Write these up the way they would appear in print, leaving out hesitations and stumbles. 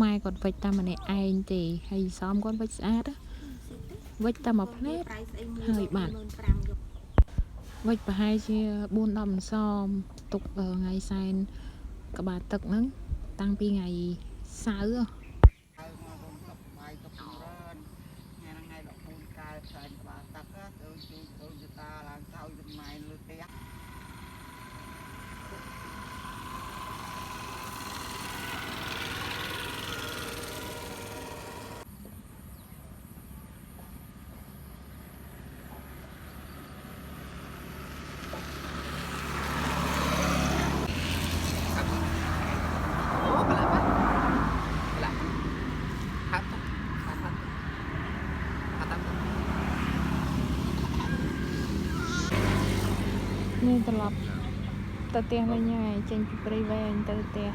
ម៉ែគាត់វិចតាមម្នាក់ឯងទេហើយសមគាត់វិចស្អាតវិចតាមមួយផ្លែតហើយបាត់វិចប្រហែលជា4-10អន្សមទុកថ្ងៃសែនក្បាលទឹកហ្នឹងតាំងពីថ្ងៃសៅរ៍នេះត្រឡប់ទៅផ្ទះវិញហើយចេញពីព្រៃវែងទៅផ្ទះ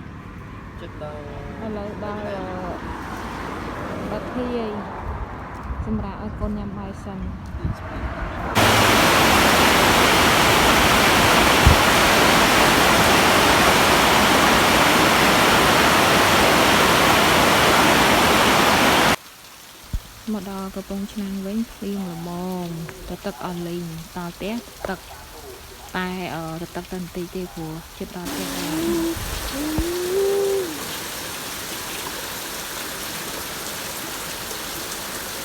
ចិត្តដល់ឥឡូវដល់ដល់ធាយសម្រាប់ឲ្យកូនញ៉ាំបាយសិនមកដល់កំពង់ឆ្នាំងវិញភ្លៀងល្មមទៅទឹកអស់លីងដល់ផ្ទះទឹកតែទៅទឹកទៅបន្តិចទេព្រោះជិតដល់ផ្ទះហើយ